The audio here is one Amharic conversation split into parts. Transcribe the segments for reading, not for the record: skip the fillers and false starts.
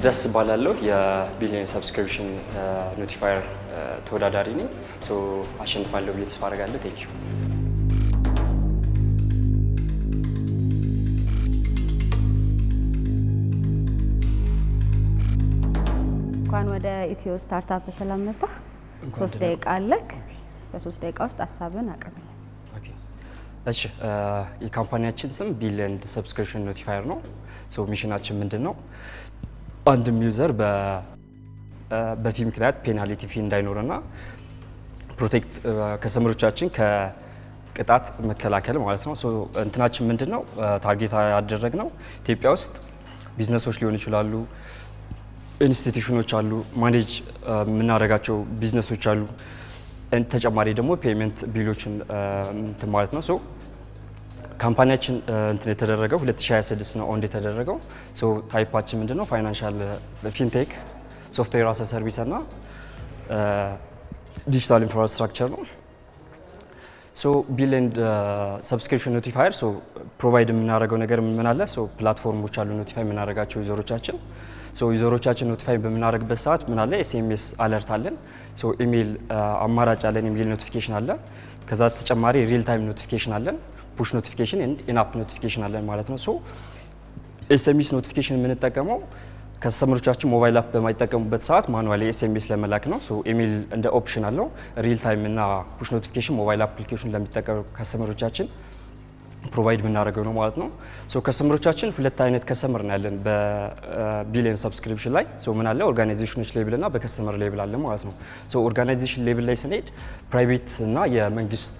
ደስ ባላለሁ የቢሊየን ሰብስክሪፕሽን ኖቲፋየር ተወዳዳሪ ነኝ። አሸንፋለሁ ብዬ ተስፋ አደርጋለሁ። ቴንክ ዩ። እንኳን ወደ ኢትዮ ስታርታፕ በሰላም መጣህ። 3 ደቂቃ አለክ። በ3 ደቂቃ ውስጥ ሀሳብን አቅርብልን። ኦኬ እሺ። የካምፓኒያችን ስም ቢሊየን ሰብስክሪፕሽን ኖቲፋየር ነው። ሚሽናችን ምንድነው? አንድም ዩዘር በፊ ምክንያት ፔናልቲ ፊ እንዳይኖርና ፕሮቴክት ከስተመሮቻችን ከቅጣት መከላከል ማለት ነው። እንትናችን ምንድነው? ታርጌት ያደረግነው ኢትዮጵያ ውስጥ ቢዝነሶች ሊሆኑ ይችላሉ፣ ኢንስቲትዩሽኖች አሉ፣ ማኔጅ የምናደርጋቸው ቢዝነሶች አሉ። ተጨማሪ ደግሞ ፔመንት ቢሎችን እንትን ማለት ነው። ካምፓኒያችን እንትን የተደረገው 2026 ነው ኦንድ የተደረገው። ታይፓችን ምንድነው? ፋይናንሻል ፊንቴክ ሶፍትዌር አስ ሰርቪስ እና ዲጂታል ኢንፍራስትራክቸር ነው። ቢሊየን ሰብስክሪፕሽን ኖቲፋየር ፕሮቫይድ የምናደርገው ነገር ምን አለ? ፕላትፎርሞች አሉ ኖቲፋይ የምናደርጋቸው ዩዘሮቻችን። ዩዘሮቻችን ኖቲፋይ በምናደርግበት ሰዓት ምን አለ? ኤስኤምኤስ አለርት አለን። ኢሜይል አማራጭ አለን፣ ኢሜይል ኖቲፊኬሽን አለ። ከዛ ተጨማሪ ሪል ታይም ኖቲፊኬሽን አለን፣ ፑሽ ኖቲፊኬሽን ኤንድ ኢንአፕ ኖቲፊኬሽን አለን ማለት ነው። ኤስኤምኤስ ኖቲፊኬሽን የምንጠቀመው ከስተመሮቻችን ሞባይል አፕ በማይጠቀሙበት ሰዓት ማኑዋሊ ኤስኤምኤስ ለመላክ ነው። ኢሜይል እንደ ኦፕሽን አለው። ሪል ታይም እና ፑሽ ኖቲፊኬሽን ሞባይል አፕሊኬሽን ለሚጠቀሙ ከስተመሮቻችን ፕሮቫይድ የምናደርገው ነው ማለት ነው። ከስተመሮቻችን ሁለት አይነት ከስተመር ነው ያለን በቢሊየን ሰብስክሪፕሽን ላይ። ምን አለ? ኦርጋናይዜሽኖች ሌብል እና በከስተመር ሌብል አለ ማለት ነው። ኦርጋናይዜሽን ሌብል ላይ ስንሄድ ፕራይቬት እና የመንግስት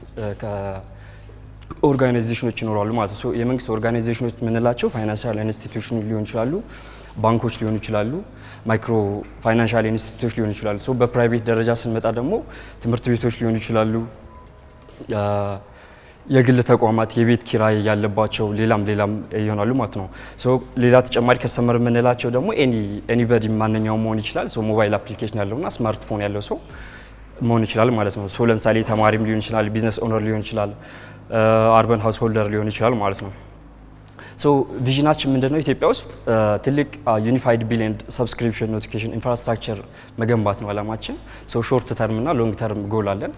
ኦርጋናይዜሽኖች ይኖራሉ ማለት ነው። የመንግስት ኦርጋናይዜሽኖች የምንላቸው ፋይናንሻል ኢንስቲትዩሽን ሊሆኑ ይችላሉ፣ ባንኮች ሊሆኑ ይችላሉ፣ ማይክሮ ፋይናንሻል ኢንስቲትዩቶች ሊሆኑ ይችላሉ። በፕራይቬት ደረጃ ስንመጣ ደግሞ ትምህርት ቤቶች ሊሆኑ ይችላሉ፣ የግል ተቋማት፣ የቤት ኪራይ ያለባቸው ሌላም ይሆናሉ ማለት ነው። ሌላ ተጨማሪ ከስተመር የምንላቸው ደግሞ ኤኒበዲ ማንኛውም መሆን ይችላል። ሞባይል አፕሊኬሽን ያለውና ስማርትፎን ያለው ሰው መሆን ይችላል ማለት ነው። ለምሳሌ ተማሪም ሊሆን ይችላል፣ ቢዝነስ ኦነር ሊሆን ይችላል፣ አርበን ሃውስሆልደር ሊሆን ይችላል ማለት ነው። ቪዥናችን ምንድነው? ኢትዮጵያ ውስጥ ትልቅ ዩኒፋይድ ቢሊየን ሰብስክሪፕሽን ኖቲፊኬሽን ኢንፍራስትራክቸር መገንባት ነው አላማችን። ሾርት ተርም እና ሎንግ ተርም ጎል አለን።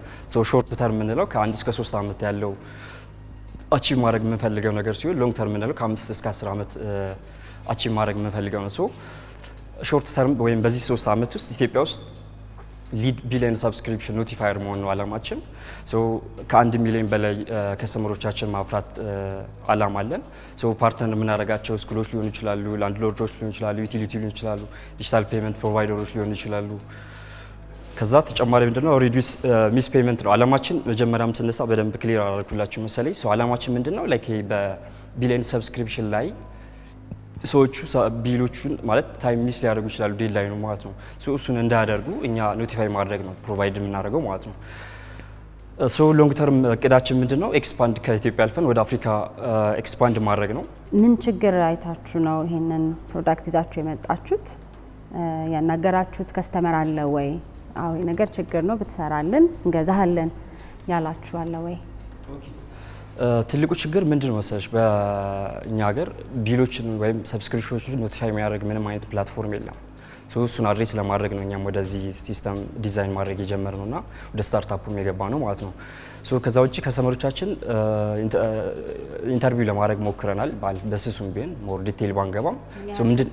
ሾርት ተርም የምንለው ከ1 እስከ 3 ዓመት ያለው አቺቭ ማድረግ የምንፈልገው ነገር ሲሆን ሎንግ ተርም የምንለው ከ5 እስከ 10 ዓመት አቺቭ ማድረግ የምንፈልገው ነው። ሾርት ተርም ወይም በዚህ 3 ዓመት ውስጥ ኢትዮጵያ ውስጥ ሊድ ቢሊየን ሰብስክሪፕሽን ኖቲፋየር መሆን ነው አላማችን። ከ1 ሚሊዮን በላይ ከስተመሮቻችን ማፍራት አላማ አለን። ፓርትነር የምናደርጋቸው ስኩሎች ሊሆኑ ይችላሉ፣ ላንድሎርዶች ሊሆኑ ይችላሉ፣ ዩቲሊቲ ሊሆኑ ይችላሉ፣ ዲጂታል ፔመንት ፕሮቫይደሮች ሊሆኑ ይችላሉ። ከዛ ተጨማሪ ምንድነው? ሪዲዩስ ሚስ ፔመንት ነው አላማችን። መጀመሪያም ስነሳ በደንብ ክሊር አደረኩላችሁ መሰለኝ። አላማችን ምንድነው? ላይክ በቢሊየን ሰብስክሪፕሽን ላይ ሰዎቹ ቢሎቹን ማለት ታይም ሚስ ሊያደርጉ ይችላሉ፣ ዴድላይኑ ማለት ነው። እሱን እንዳያደርጉ እኛ ኖቲፋይ ማድረግ ነው ፕሮቫይድ የምናደርገው ማለት ነው። ሎንግ ተርም እቅዳችን ምንድነው? ኤክስፓንድ ከኢትዮጵያ አልፈን ወደ አፍሪካ ኤክስፓንድ ማድረግ ነው። ምን ችግር አይታችሁ ነው ይሄንን ፕሮዳክት ይዛችሁ የመጣችሁት? ያናገራችሁት ከስተመር አለ ወይ? አዎ ነገር ችግር ነው ብትሰራልን እንገዛሃለን ያላችሁ አለ ወይ? ትልቁ ችግር ምንድነው መሰለሽ? በእኛ ሀገር ቢሎችን ወይም ሰብስክሪፕሽኖችን ኖቲፋይ የሚያደርግ ምንም አይነት ፕላትፎርም የለም። እሱን አድሬስ ለማድረግ ነው እኛም ወደዚህ ሲስተም ዲዛይን ማድረግ የጀመርነው እና ወደ ስታርታፑም የገባ ነው ማለት ነው። ከዛ ውጭ ከስተመሮቻችን ኢንተርቪው ለማድረግ ሞክረናል። በስሱም ቢሆን ሞር ዲቴይል ባንገባም ምንድን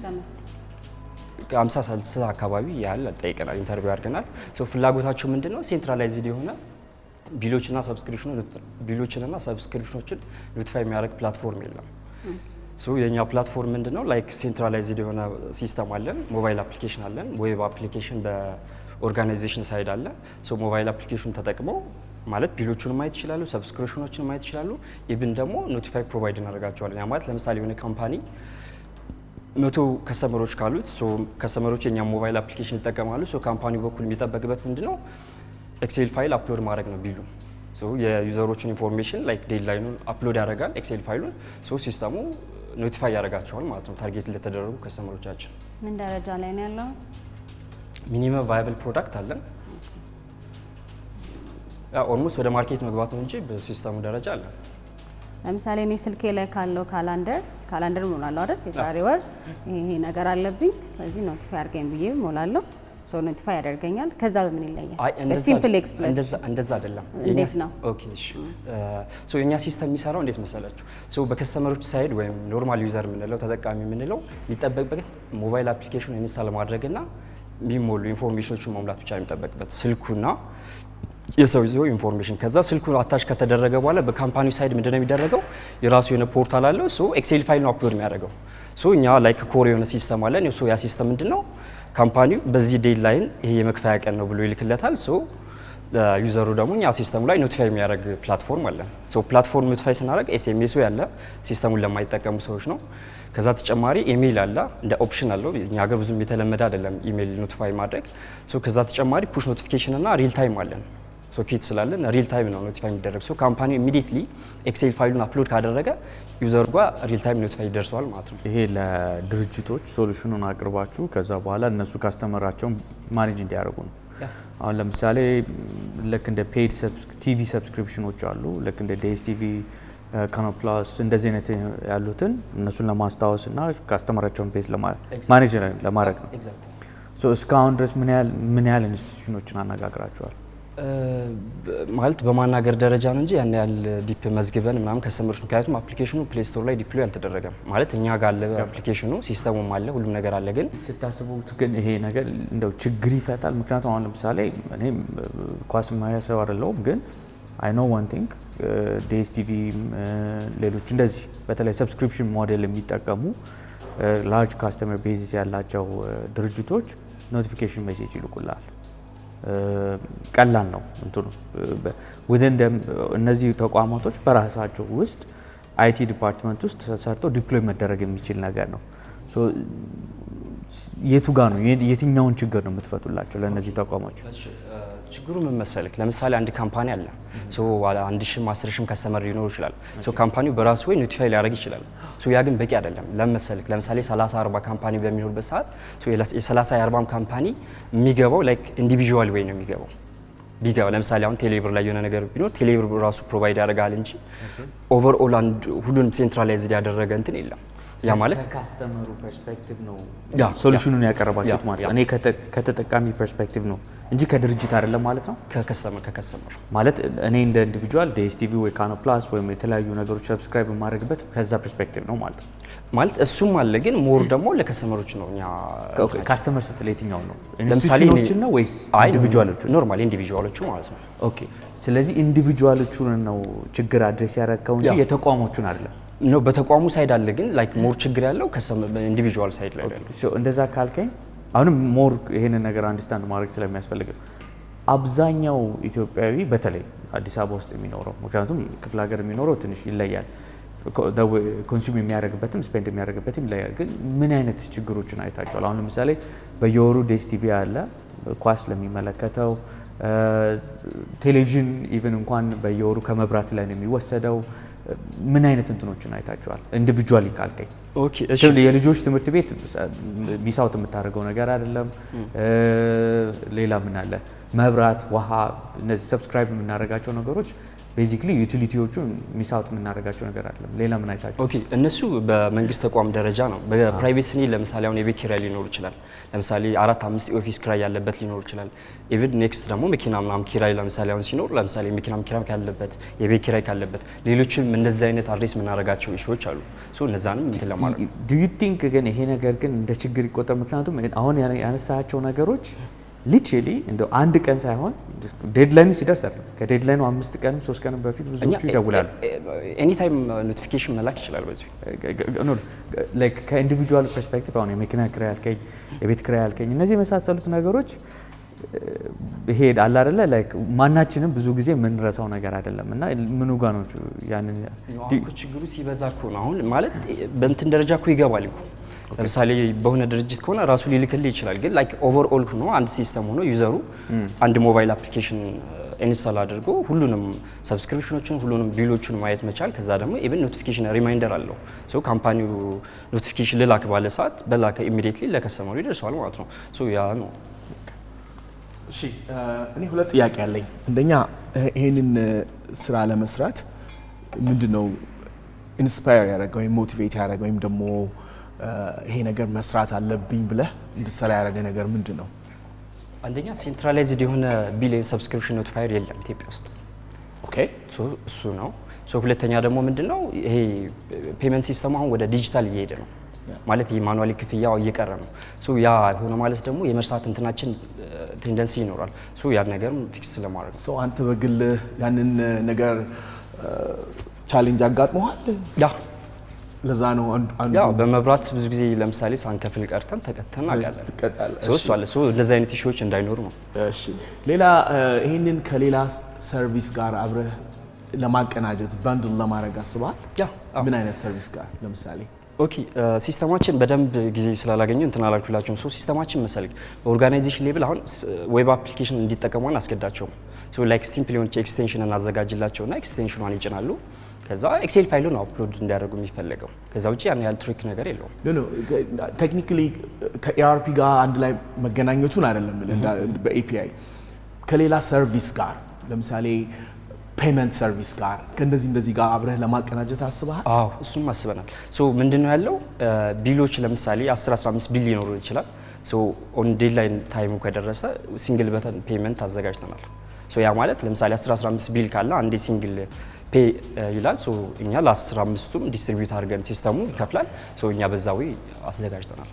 50 አካባቢ ያህል ጠይቀናል፣ ኢንተርቪው አድርገናል። ፍላጎታቸው ምንድነው? ሴንትራላይዝድ የሆነ ቢሎችና ሰብስክሪፕሽኖችን ኖቲፋይ የሚያደርግ ፕላትፎርም የለም። የኛ ፕላትፎርም ምንድነው? ላይክ ሴንትራላይዝድ የሆነ ሲስተም አለን፣ ሞባይል አፕሊኬሽን አለን፣ ዌብ አፕሊኬሽን በኦርጋናይዜሽን ሳይድ አለ። ሞባይል አፕሊኬሽን ተጠቅመው ማለት ቢሎቹን ማየት ይችላሉ፣ ሰብስክሪፕሽኖችን ማየት ይችላሉ። ኢቭን ደግሞ ኖቲፋይ ፕሮቫይድ እናደርጋቸዋለን። ያ ማለት ለምሳሌ የሆነ ካምፓኒ 100 ከስተመሮች ካሉት ከስተመሮች የኛ ሞባይል አፕሊኬሽን ይጠቀማሉ። ካምፓኒው በኩል የሚጠበቅበት ምንድነው? ኤክሴል ፋይል አፕሎድ ማድረግ ነው ቢሉ። የዩዘሮችን ኢንፎርሜሽን ላይክ ዴድላይኑን አፕሎድ ያደርጋል ኤክሴል ፋይሉን። ሲስተሙ ኖቲፋይ ያደርጋቸዋል ማለት ነው ታርጌት ለተደረጉ ከስተመሮቻችን። ምን ደረጃ ላይ ነው ያለው? ሚኒመም ቫያብል ፕሮዳክት አለን። ኦልሞስት ወደ ማርኬት መግባት ነው እንጂ በሲስተሙ ደረጃ አለን። ለምሳሌ እኔ ስልኬ ላይ ካለው ካላንደር ሞላለሁ አይደል? የዛሬ ወር ይሄ ነገር አለብኝ ስለዚህ ኖቲፋይ አድርገኝ ብዬ ሞላለሁ። ሶ ኖቲፋይ ያደርገኛል። ከዛ በምን ይለያል? በሲምፕል ኤክስፕሌን እንደዛ አይደለም። እንዴት ነው? ኦኬ እሺ። ሶ የኛ ሲስተም የሚሰራው እንዴት መሰላችሁ? ሶ በከስተመሮች ሳይድ ወይም ኖርማል ዩዘር የምንለው ተጠቃሚ የምንለው የሚጠበቅበት ሞባይል አፕሊኬሽን ኢንስታል ማድረግና የሚሞሉ ኢንፎርሜሽኖችን መሙላት ብቻ የሚጠበቅበት ስልኩና የሰውየው ኢንፎርሜሽን። ከዛ ስልኩ አታች ከተደረገ በኋላ በካምፓኒው ሳይድ ምንድነው የሚደረገው? የራሱ የሆነ ፖርታል አለው። ሶ ኤክሴል ፋይል ነው አፕሎድ የሚያደርገው። ሶ እኛ ላይክ ኮር የሆነ ሲስተም አለን። ሶ ያ ሲስተም ምንድነው ካምፓኒው በዚህ ዴድላይን ይሄ የመክፈያ ቀን ነው ብሎ ይልክለታል። ሶ ዩዘሩ ደግሞ እኛ ሲስተሙ ላይ ኖቲፋይ የሚያደርግ ፕላትፎርም አለን። ሶ ፕላትፎርም ኖቲፋይ ስናደርግ ኤስኤምኤሱ ያለ ሲስተሙን ለማይጠቀሙ ሰዎች ነው። ከዛ ተጨማሪ ኢሜይል አለ እንደ ኦፕሽን አለው። እኛ ጋር ብዙም የተለመደ አይደለም ኢሜይል ኖቲፋይ ማድረግ። ሶ ከዛ ተጨማሪ ፑሽ ኖቲፊኬሽን እና ሪል ታይም አለን። ሶ ኪት ስላለን ሪል ታይም ነው ኖቲፋይ የሚደረግ። ሶ ካምፓኒው ኢሚዲየትሊ ኤክሴል ፋይሉን አፕሎድ ካደረገ ዩዘሩ ጋር ሪል ታይም ኖቲፋይ ይደርሰዋል ማለት ነው። ይሄ ለድርጅቶች ሶሉሽኑን አቅርባችሁ ከዛ በኋላ እነሱ ካስተመራቸውን ማኔጅ እንዲያደርጉ ነው። አሁን ለምሳሌ ልክ እንደ ፔድ ቲቪ ሰብስክሪፕሽኖች አሉ። ልክ እንደ ዲኤስቲቪ ካናል ፕላስ እንደዚህ አይነት ያሉትን እነሱን ለማስታወስ እና ካስተመራቸውን ፔዝ ማኔጅ ለማድረግ ነው። ሶ እስካሁን ድረስ ምን ያህል ኢንስቲትዩሽኖችን አነጋግራቸዋል? ማለት በማናገር ደረጃ ነው እንጂ ያን ያህል ዲፕ መዝግበን ምናምን ከስተመሮች፣ ምክንያቱም አፕሊኬሽኑ ፕሌይ ስቶር ላይ ዲፕሎይ አልተደረገም። ማለት እኛ ጋር አለ አፕሊኬሽኑ፣ ሲስተሙም አለ፣ ሁሉም ነገር አለ። ግን ስታስቡት ግን ይሄ ነገር እንደው ችግር ይፈታል? ምክንያቱም አሁን ለምሳሌ እኔ ኳስ ማያ ሰው አይደለሁም፣ ግን አይ ኖ ዋን ቲንግ ዲኤስቲቪ ሌሎች እንደዚህ በተለይ ሰብስክሪፕሽን ሞዴል የሚጠቀሙ ላርጅ ካስተመር ቤዚስ ያላቸው ድርጅቶች ኖቲፊኬሽን ሜሴጅ ይልኩላል። ቀላል ነው እንትኑ እነዚህ ተቋማቶች በራሳቸው ውስጥ አይቲ ዲፓርትመንት ውስጥ ተሰርቶ ዲፕሎይ መደረግ የሚችል ነገር ነው። ሶ የቱ ጋር ነው የትኛውን ችግር ነው የምትፈቱላቸው ለእነዚህ ተቋሞች? ችግሩ ምን መሰለክ፣ ለምሳሌ አንድ ካምፓኒ አለ። ሶ 1000 10,000 ከስተመር ሊኖር ይችላል። ሶ ካምፓኒው በራሱ ወይ ኖቲፋይ ሊያደርግ ይችላል። ሶ ያ ግን በቂ አይደለም። ለምሳሌክ ለምሳሌ 30 40 ካምፓኒ በሚኖርበት ሰዓት ሶ የ30 40 ካምፓኒ የሚገባው ላይክ ኢንዲቪጁዋል ወይ ነው የሚገባው። ቢገባ ለምሳሌ አሁን ቴሌብር ላይ የሆነ ነገር ቢኖር ቴሌብር ራሱ ፕሮቫይድ ያደርጋል እንጂ ኦቨርኦል አንድ ሁሉንም ሴንትራላይዝድ ያደረገ እንትን የለም። ያ ማለት ከካስተመሩ ፐርስፔክቲቭ ነው ሶሉሽኑን ያቀርባችሁት ማለት ነው። እኔ ከተጠቃሚ ፐርስፔክቲቭ ነው እንጂ ከድርጅት አይደለም ማለት ነው። ከከስተመር ማለት እኔ እንደ ኢንዲቪጁዋል ዲኤስቲቪ ወይ ካናል ፕላስ ወይም የተለያዩ ነገሮች ሰብስክራይብ የማድረግበት ከዛ ፐርስፔክቲቭ ነው ማለት ነው። ማለት እሱም አለ፣ ግን ሞር ደግሞ ለከስተመሮች ነው። እኛ ካስተመር ስትል የትኛው ነው? ኢንስቲትዩሽኖችን ነው ወይስ ኢንዲቪጁዋሎቹ? ኖርማሊ ኢንዲቪጁዋሎቹ ማለት ነው። ኦኬ። ስለዚህ ኢንዲቪጁዋሎቹን ነው ችግር አድሬስ ያደረከው እንጂ የተቋሞቹን አይደለም ነው። በተቋሙ ሳይድ አለ፣ ግን ላይክ ሞር ችግር ያለው ኢንዲቪጁዋል ሳይድ ላይ ነው። ሶ እንደዛ ካልከኝ አሁንም ሞር ይሄንን ነገር አንደርስታንድ ማድረግ ስለሚያስፈልግ አብዛኛው ኢትዮጵያዊ በተለይ አዲስ አበባ ውስጥ የሚኖረው፣ ምክንያቱም ክፍለ ሀገር የሚኖረው ትንሽ ይለያል፣ ኮንሱም የሚያደርግበትም ስፔንድ የሚያደርግበትም ይለያል። ግን ምን አይነት ችግሮችን አይታቸዋል? አሁን ለምሳሌ በየወሩ ዲኤስቲቪ አለ ኳስ ለሚመለከተው፣ ቴሌቪዥን ኢቭን እንኳን በየወሩ ከመብራት ላይ ነው የሚወሰደው። ምን አይነት እንትኖችን አይታቸዋል? ኢንዲቪጁዋሊ ካልከኝ ኦኬ እሺ፣ የልጆች ትምህርት ቤት ሚሳውት የምታደርገው ነገር አይደለም። ሌላ ምን አለ? መብራት፣ ውሃ፣ እነዚህ ሰብስክራይብ የምናደርጋቸው ነገሮች ቤዚክሊ ዩቲሊቲዎቹን ሚሳውት የምናደርጋቸው ነገር አይደለም። ሌላ ምን አይታቸው? ኦኬ እነሱ በመንግስት ተቋም ደረጃ ነው። በፕራይቬት ስኒ ለምሳሌ አሁን የቤት ኪራይ ሊኖር ይችላል። ለምሳሌ 4-5 የኦፊስ ኪራይ ያለበት ሊኖር ይችላል። ኢቭን ኔክስት ደግሞ መኪና ምናምን ኪራይ ለምሳሌ አሁን ሲኖር ለምሳሌ መኪናም ኪራይ ካለበት፣ የቤት ኪራይ ካለበት፣ ሌሎችም እንደዚህ አይነት አድሬስ የምናደርጋቸው ኢሹዎች አሉ። ሶ እነዛንም እንትን ለማድረግ ዱ ዩ ቲንክ ግን ይሄ ነገር ግን እንደ ችግር ይቆጠር? ምክንያቱም አሁን ያነሳቸው ነገሮች ሊትራሊ እንደው አንድ ቀን ሳይሆን ዴድላይኑ ሲደርስ አይደለም፣ ከዴድላይኑ 5 ቀንም 3 ቀንም በፊት ብዙዎቹ ይደውላሉ። ኤኒ ታይም ኖቲፊኬሽን መላክ ይችላል። በዚህ ላይክ ከኢንዲቪጁዋል ፐርስፔክቲቭ አሁን የመኪና ኪራይ ያልከኝ፣ የቤት ኪራይ ያልከኝ፣ እነዚህ የመሳሰሉት ነገሮች ይሄ አለ አይደለ ላይክ ማናችንም ብዙ ጊዜ የምንረሳው ነገር አይደለም። እና ምኑ ጋር ነው ያንን ችግሩ ሲበዛ እኮ ነው። አሁን ማለት በእንትን ደረጃ እኮ ይገባል እኮ ለምሳሌ በሆነ ድርጅት ከሆነ ራሱ ሊልክልህ ይችላል። ግን ላይክ ኦቨርኦል ሆኖ አንድ ሲስተም ሆኖ ዩዘሩ አንድ ሞባይል አፕሊኬሽን ኢንስታል አድርጎ ሁሉንም ሰብስክሪፕሽኖችን ሁሉንም ቢሎችን ማየት መቻል። ከዛ ደግሞ ኢቭን ኖቲፊኬሽን ሪማይንደር አለው። ሶ ካምፓኒው ኖቲፊኬሽን ልላክ ባለ ሰዓት በላከ ኢሚዲየትሊ ለከስተመሩ ይደርሰዋል ማለት ነው። ሶ ያ ነው። እሺ እኔ ሁለት ጥያቄ አለኝ። አንደኛ ይሄንን ስራ ለመስራት ምንድነው ኢንስፓየር ያደረገ ወይም ሞቲቬት ያደረገ ወይም ደግሞ ይሄ ነገር መስራት አለብኝ ብለህ እንድትሰራ ያደረገ ነገር ምንድን ነው? አንደኛ ሴንትራላይዝድ የሆነ ቢሊየን ሰብስክሪፕሽን ኖቲፋየር የለም ኢትዮጵያ ውስጥ። ኦኬ እሱ ነው። ሁለተኛ ደግሞ ምንድነው ይሄ ፔመንት ሲስተሙ አሁን ወደ ዲጂታል እየሄደ ነው ማለት ይሄ ማኑዋሊ ክፍያው እየቀረ ነው። ያ ሆነ ማለት ደግሞ የመርሳት እንትናችን ቴንደንሲ ይኖራል። ያን ነገር ፊክስ ለማድረግ አንተ በግል ያንን ነገር ቻሌንጅ አጋጥመዋል? ለዛ ነው አንዱ በመብራት ብዙ ጊዜ ለምሳሌ ሳንከፍል ቀርተን ተቀተን አጋለን እሱ አለ። እንደዚህ አይነት ኢሹዎች እንዳይኖሩ ነው። እሺ ሌላ ይሄንን ከሌላ ሰርቪስ ጋር አብረህ ለማቀናጀት ባንድል ለማድረግ አስበሃል? ምን አይነት ሰርቪስ ጋር ለምሳሌ? ኦኬ ሲስተማችን በደንብ ጊዜ ስላላገኘው እንትን አላልኩላችሁም። ሲስተማችን መሰለኝ በኦርጋናይዜሽን ሌቭል አሁን ዌብ አፕሊኬሽን እንዲጠቀሙ አናስገዳቸውም። ላይክ ሲምፕል የሆነች ኤክስቴንሽን እናዘጋጅላቸውና ኤክስቴንሽኗን ይጭናሉ። ከዛ ኤክሴል ፋይሉን አፕሎድ እንዲያደርጉ የሚፈለገው። ከዛ ውጪ ያን ያህል ትሪክ ነገር የለውም። ቴክኒካሊ ከኤአርፒ ጋር አንድ ላይ መገናኘቱን አይደለም በኤፒአይ ከሌላ ሰርቪስ ጋር ለምሳሌ ፔመንት ሰርቪስ ጋር ከእንደዚህ ጋር አብረህ ለማቀናጀት አስበሃል? አዎ እሱም አስበናል። ምንድነው ያለው ቢሎች ለምሳሌ 10-15 ቢል ሊኖሩ ይችላል። ኦን ዴድላይን ታይሙ ከደረሰ ሲንግል በተን ፔመንት አዘጋጅተናል። ያ ማለት ለምሳሌ 10-15 ቢል ካለ አንዴ ሲንግል ፔ ይላል። እኛ ለ15ቱም ዲስትሪቢዩት አድርገን ሲስተሙ ይከፍላል። እኛ በዛው አዘጋጅተናል።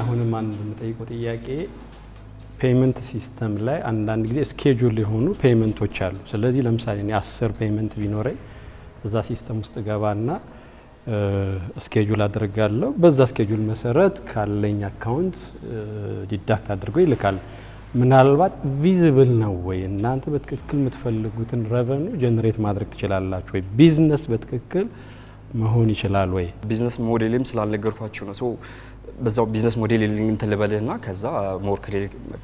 አሁንም አንድ የምጠይቀው ጥያቄ ፔመንት ሲስተም ላይ አንዳንድ ጊዜ ስኬጁል የሆኑ ፔመንቶች አሉ። ስለዚህ ለምሳሌ እኔ 10 ፔመንት ቢኖረኝ እዛ ሲስተም ውስጥ ገባና ስኬጁል አድርጋለሁ። በዛ ስኬጁል መሰረት ካለኝ አካውንት ዲዳክት አድርጎ ይልካል። ምናልባት ቪዚብል ነው ወይ? እናንተ በትክክል የምትፈልጉትን ረቨኑ ጀነሬት ማድረግ ትችላላችሁ ወይ? ቢዝነስ በትክክል መሆን ይችላል ወይ? ቢዝነስ ሞዴልም ስላልነገርኳችሁ ነው። በዛው ቢዝነስ ሞዴል እንትን ልበልህና ከዛ ሞር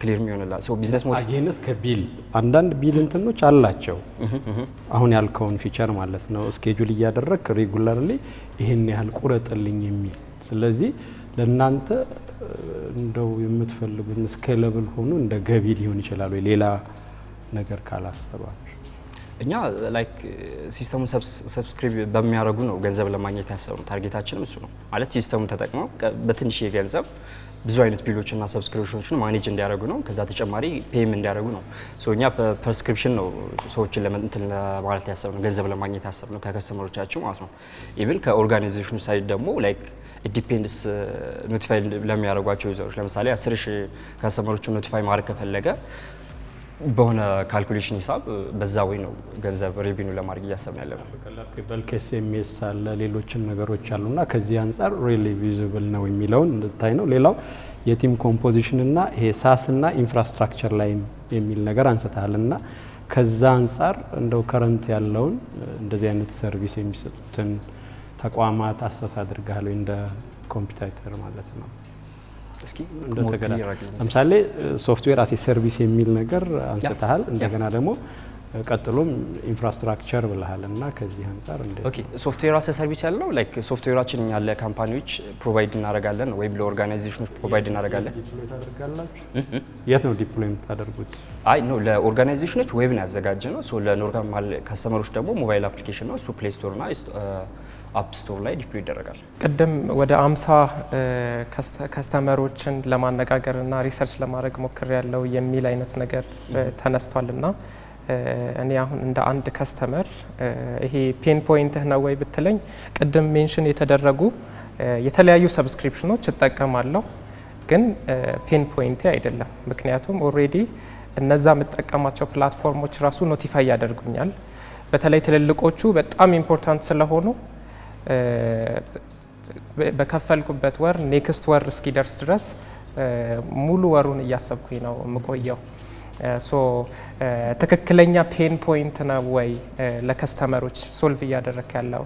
ክሊር ይሆንላል። ቢዝነስ ሞዴል አጌንስ ከቢል አንዳንድ ቢል እንትኖች አላቸው። አሁን ያልከውን ፊቸር ማለት ነው። ስኬጁል እያደረግክ ሬጉላርሊ ይሄን ያህል ቁረጥልኝ የሚል። ስለዚህ ለእናንተ እንደው የምትፈልጉት ስኬለብል ሆኖ እንደ ገቢ ሊሆን ይችላል ወይ? ሌላ ነገር ካላሰባችሁ እኛ ላይክ ሲስተሙን ሰብስክራይብ በሚያደርጉ ነው ገንዘብ ለማግኘት ያሰብነው። ታርጌታችንም እሱ ነው ማለት ሲስተሙን ተጠቅመው በትንሽ ገንዘብ ብዙ አይነት ቢሎችና ሰብስክሪፕሽኖችን ማኔጅ እንዲያደርጉ ነው። ከዛ ተጨማሪ ፔም እንዲያደርጉ ነው። እኛ በፕሪስክሪፕሽን ነው ሰዎችን ለማለት ያሰብነው ገንዘብ ለማግኘት ያሰብነው ከከስተመሮቻችን ማለት ነው። ኢቭን ከኦርጋናይዜሽኑ ሳይድ ደግሞ ላይክ ዲፔንድስ ኖቲፋይ ለሚያደርጓቸው ዩዘሮች ለምሳሌ 10,000 ከስተመሮችን ኖቲፋይ ማድረግ ከፈለገ በሆነ ካልኩሌሽን ሂሳብ በዛ ወይ ነው ገንዘብ ሬቪኒው ለማድረግ እያሰብን ያለነው። በልክ ኤስኤምኤስ አለ ሌሎችም ነገሮች አሉና ከዚህ አንጻር ሪሊ ቪዚብል ነው የሚለውን እንድታይ ነው። ሌላው የቲም ኮምፖዚሽን እና ይሄ ሳስ እና ኢንፍራስትራክቸር ላይ የሚል ነገር አንስተሃልና ከዛ አንጻር እንደው ከረንት ያለውን እንደዚህ አይነት ሰርቪስ የሚሰጡትን ተቋማት አሰስ አድርገሃል ወይ? እንደ ኮምፒውተር ማለት ነው። እስኪ ለምሳሌ ሶፍትዌር አሴ ሰርቪስ የሚል ነገር አንስተሃል። እንደገና ደግሞ ቀጥሎም ኢንፍራስትራክቸር ብለሃል እና ከዚህ አንጻር ሶፍትዌር አሴ ሰርቪስ ያለው ላይክ ሶፍትዌራችን ያለ ካምፓኒዎች ፕሮቫይድ እናደርጋለን ወይም ለኦርጋናይዜሽኖች ፕሮቫይድ እናደርጋለን። ዲፕሎይ ታደርጋላችሁ? የት ነው ዲፕሎይ የምታደርጉት? ለኦርጋናይዜሽኖች ዌብ ነው ያዘጋጀ ነው። ለኖርማል ከስተመሮች ደግሞ ሞባይል አፕሊኬሽን ነው። እሱ ፕሌይ ስቶር እና አፕ ስቶር ላይ ዲፕሎይ ይደረጋል። ቅድም ወደ 50 ከስተመሮችን ለማነጋገርና ሪሰርች ለማድረግ ሞክር ያለው የሚል አይነት ነገር ተነስቷልና እኔ አሁን እንደ አንድ ከስተመር ይሄ ፔን ፖይንትህ ነው ወይ ብትለኝ ቅድም ሜንሽን የተደረጉ የተለያዩ ሰብስክሪፕሽኖች እጠቀማለሁ፣ ግን ፔን ፖይንቴ አይደለም። ምክንያቱም ኦልሬዲ እነዛ የምጠቀማቸው ፕላትፎርሞች ራሱ ኖቲፋይ ያደርጉኛል። በተለይ ትልልቆቹ በጣም ኢምፖርታንት ስለሆኑ በከፈልኩበት ወር ኔክስት ወር እስኪደርስ ድረስ ሙሉ ወሩን እያሰብኩኝ ነው የምቆየው። ትክክለኛ ፔን ፖይንት ነው ወይ ለከስተመሮች ሶልቭ እያደረክ ያለው?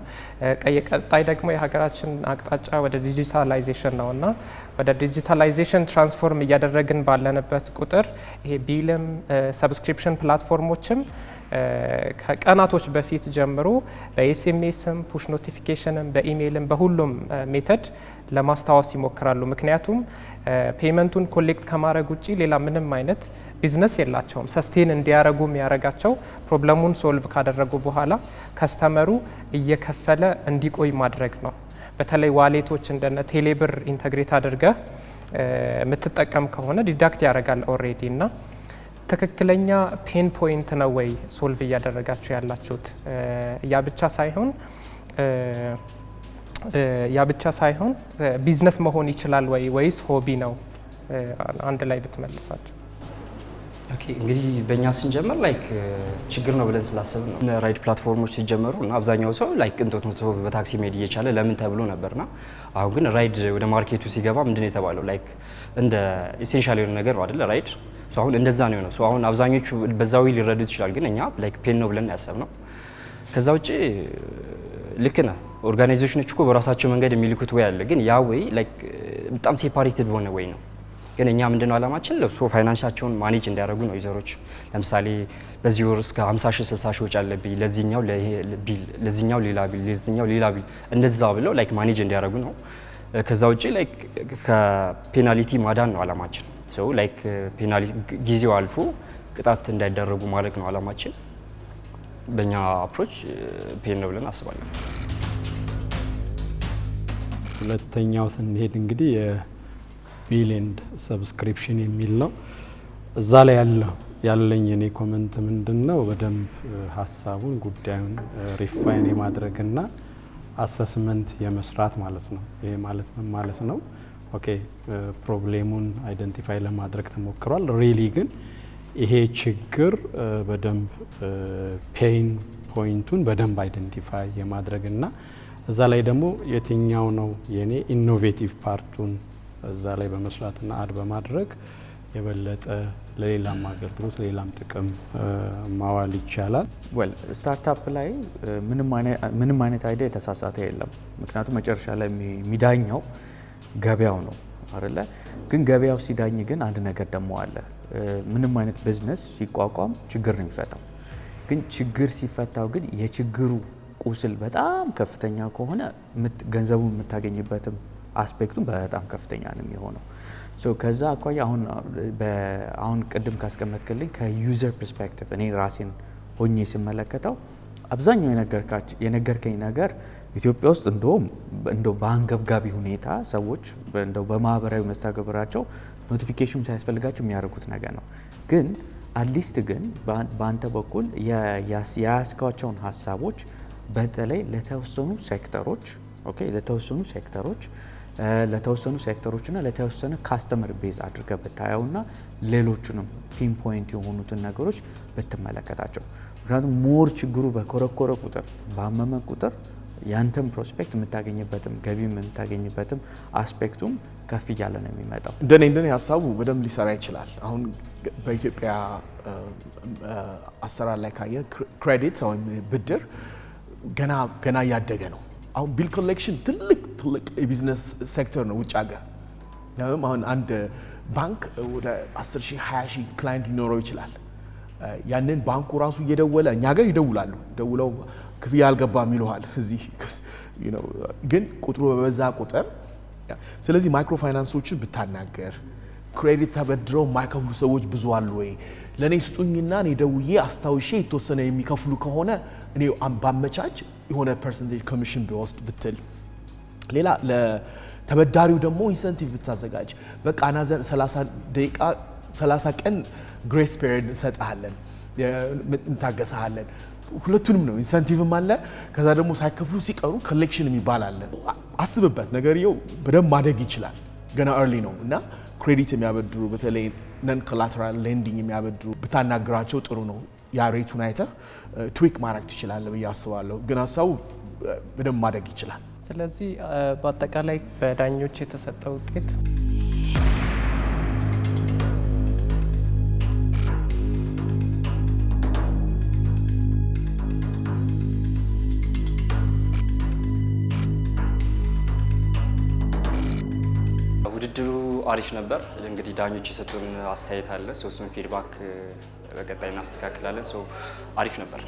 ቀጣይ ደግሞ የሀገራችን አቅጣጫ ወደ ዲጂታላይዜሽን ነው እና ወደ ዲጂታላይዜሽን ትራንስፎርም እያደረግን ባለንበት ቁጥር ይሄ ቢልም ሰብስክሪፕሽን ፕላትፎርሞችም ከቀናቶች በፊት ጀምሮ በኤስኤምኤስም ፑሽ ኖቲፊኬሽንም በኢሜይልም በሁሉም ሜተድ ለማስታወስ ይሞክራሉ። ምክንያቱም ፔመንቱን ኮሌክት ከማድረግ ውጪ ሌላ ምንም አይነት ቢዝነስ የላቸውም። ሰስቴን እንዲያረጉ የሚያረጋቸው ፕሮብለሙን ሶልቭ ካደረጉ በኋላ ከስተመሩ እየከፈለ እንዲቆይ ማድረግ ነው። በተለይ ዋሌቶች እንደነ ቴሌብር ኢንተግሬት አድርገህ የምትጠቀም ከሆነ ዲዳክት ያደርጋል ኦልሬዲ እና ትክክለኛ ፔን ፖይንት ነው ወይ ሶልቭ እያደረጋችሁ ያላችሁት? ያ ብቻ ሳይሆን ቢዝነስ መሆን ይችላል ወይስ ሆቢ ነው? አንድ ላይ ብትመልሳቸው። ኦኬ እንግዲህ በእኛ ስንጀምር ላይክ ችግር ነው ብለን ስላሰብን ነው። ራይድ ፕላትፎርሞች ሲጀመሩ እና አብዛኛው ሰው ላይክ ቅንጦት ነው በታክሲ መሄድ እየቻለ ለምን ተብሎ ነበርና አሁን ግን ራይድ ወደ ማርኬቱ ሲገባ ምንድነው የተባለው ላይክ እንደ ኢሴንሻል የሆነ ነገር ነው አይደል ራይድ። ሶ አሁን እንደዛ ነው የሆነው። ሶ አሁን አብዛኞቹ በዛው ሊረዱት ይችላል፣ ግን እኛ ላይክ ፔን ነው ብለን ያሰብነው። ከዛ ውጪ ልክ ነህ። ኦርጋናይዜሽኖች እኮ በራሳቸው መንገድ የሚልኩት ወይ አለ፣ ግን ያ ወይ ላይክ በጣም ሴፓሬትድ በሆነ ወይ ነው። ግን እኛ ምንድነው አላማችን ለሶ ፋይናንሻቸውን ማኔጅ እንዲያደርጉ ነው ዩዘሮች። ለምሳሌ በዚህ ወር እስከ 50 ሺህ 60 ሺህ ወጪ አለብኝ ለዚህኛው ቢል ለዚህኛው ሌላ ቢል ለዚህኛው ሌላ ቢል እንደዛ ብለው ላይክ ማኔጅ እንዲያደርጉ ነው። ከዛ ውጪ ላይክ ከፔናልቲ ማዳን ነው አላማችን። ሶ ላይክ ፔናልቲ ጊዜው አልፎ ቅጣት እንዳይደረጉ ማድረግ ነው አላማችን። በእኛ አፕሮች ፔን ነው ብለን አስባለን። ሁለተኛው ስንሄድ እንግዲህ ቢል ኤንድ ሰብስክሪፕሽን የሚል ነው። እዛ ላይ ያለኝ እኔ ኮመንት ምንድነው በደንብ ሀሳቡን ጉዳዩን ሪፋይን የማድረግና አሰስመንት የመስራት ማለት ነው። ይሄ ማለት ምን ማለት ነው? ኦኬ ፕሮብሌሙን አይደንቲፋይ ለማድረግ ተሞክሯል። ሪሊ ግን ይሄ ችግር በደንብ ፔን ፖይንቱን በደንብ አይደንቲፋይ የማድረግና እዛ ላይ ደግሞ የትኛው ነው የኔ ኢኖቬቲቭ ፓርቱን እዛ ላይ በመስራትና አድ በማድረግ የበለጠ ለሌላም አገልግሎት ለሌላም ጥቅም ማዋል ይቻላል። ዌል ስታርታፕ ላይ ምንም አይነት አይዲያ የተሳሳተ የለም። ምክንያቱም መጨረሻ ላይ የሚዳኘው ገበያው ነው አይደለ? ግን ገበያው ሲዳኝ ግን አንድ ነገር ደግሞ አለ። ምንም አይነት ቢዝነስ ሲቋቋም ችግር ነው የሚፈታው። ግን ችግር ሲፈታው ግን የችግሩ ቁስል በጣም ከፍተኛ ከሆነ ገንዘቡን የምታገኝበትም አስፔክቱ በጣም ከፍተኛ ነው የሚሆነው። ሶ ከዛ አኳያ አሁን ቅድም ካስቀመጥክልኝ ከዩዘር ፐርስፔክቲቭ እኔ ራሴን ሆኜ ስመለከተው አብዛኛው የነገርከኝ ነገር ኢትዮጵያ ውስጥ እንደው በአንገብጋቢ ሁኔታ ሰዎች እንደው በማህበራዊ መስተጋብራቸው ኖቲፊኬሽን ሳያስፈልጋቸው የሚያደርጉት ነገር ነው። ግን አትሊስት ግን በአንተ በኩል የያዝካቸውን ሀሳቦች በተለይ ለተወሰኑ ሴክተሮችና ለተወሰነ ካስተመር ቤዝ አድርገህ ብታየውና ሌሎቹንም ፒን ፖይንት የሆኑትን ነገሮች ብትመለከታቸው። ምክንያቱም ሞር ችግሩ በኮረኮረ ቁጥር ባመመ ቁጥር ያንተም ፕሮስፔክት የምታገኝበትም ገቢ የምታገኝበትም አስፔክቱም ከፍ እያለ ነው የሚመጣው። እንደኔ ሀሳቡ በደንብ ሊሰራ ይችላል። አሁን በኢትዮጵያ አሰራር ላይ ካየ ክሬዲት ወይም ብድር ገና እያደገ ነው። አሁን ቢል ኮሌክሽን ትልቅ የቢዝነስ ሴክተር ነው ውጭ ሀገር። አሁን አንድ ባንክ ወደ 10 ሺህ 20 ሺህ ክላይንት ሊኖረው ይችላል። ያንን ባንኩ ራሱ እየደወለ እኛ ሀገር ይደውላሉ። ደውለው ክፍያ አልገባም ይለዋል እዚህ ግን ቁጥሩ በበዛ ቁጥር ስለዚህ ማይክሮ ፋይናንሶችን ብታናገር ክሬዲት ተበድረው የማይከፍሉ ሰዎች ብዙ አሉ ወይ? ለእኔ ስጡኝና እኔ ደውዬ አስታውሼ የተወሰነ የሚከፍሉ ከሆነ እኔ ባመቻች የሆነ ፐርሰንቴጅ ኮሚሽን ቢወስድ ብትል፣ ሌላ ለተበዳሪው ደግሞ ኢንሰንቲቭ ብታዘጋጅ፣ በቃ አናዘር 30 ቀን ግሬስ ፔሪድ እንሰጥሃለን እንታገሰሃለን። ሁለቱንም ነው፣ ኢንሰንቲቭም አለ። ከዛ ደግሞ ሳይከፍሉ ሲቀሩ ኮሌክሽን የሚባል አለ። አስብበት፣ ነገርየው በደንብ ማደግ ይችላል። ገና እርሊ ነው እና ክሬዲት የሚያበድሩ በተለይ ነን ኮላተራል ሌንዲንግ የሚያበድሩ ብታናግራቸው ጥሩ ነው። ያ ሬቱን አይተህ ትዊክ ማድረግ ትችላለህ ብዬ አስባለሁ። ግን ሀሳቡ በደንብ ማደግ ይችላል። ስለዚህ በአጠቃላይ በዳኞች የተሰጠው ውጤት ውድድሩ አሪፍ ነበር። እንግዲህ ዳኞች የሰጡን አስተያየት አለ። እሱን ፊድባክ በቀጣይ እናስተካክላለን። አሪፍ ነበር።